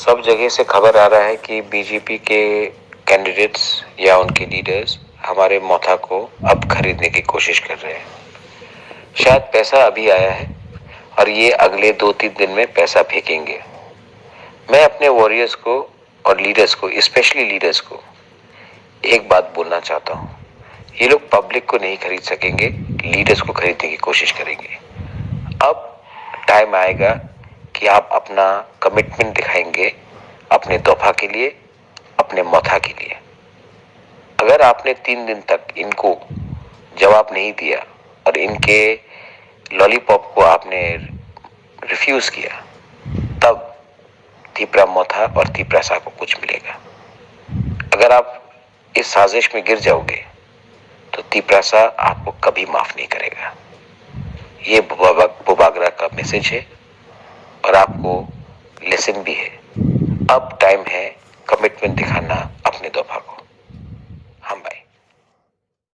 सब जगह से खबर आ रहा है कि बीजेपी के कैंडिडेट्स या उनके लीडर्स हमारे मोथा को अब खरीदने की कोशिश कर रहे हैं। शायद पैसा अभी आया है और ये अगले 2-3 दिन में पैसा फेंकेंगे। मैं अपने वॉरियर्स को और लीडर्स को, स्पेशली लीडर्स को एक बात बोलना चाहता हूँ। ये लोग पब्लिक को नहीं खरीद सकेंगे, लीडर्स को खरीदने की कोशिश करेंगे। अब टाइम आएगा कि आप अपना कमिटमेंट दिखाएंगे अपने तोहफा के लिए, अपने मोथा के लिए। अगर आपने 3 दिन तक इनको जवाब नहीं दिया और इनके लॉलीपॉप को आपने रिफ्यूज किया, तब तीपरा मोथा और तीपरासा को कुछ मिलेगा। अगर आप इस साजिश में गिर जाओगे तो तीपरासा आपको कभी माफ नहीं करेगा। ये बुबागरा का मैसेज है और आपको लेसन भी है। अब टाइम है कमिटमेंट दिखाना अपने तोहफा को।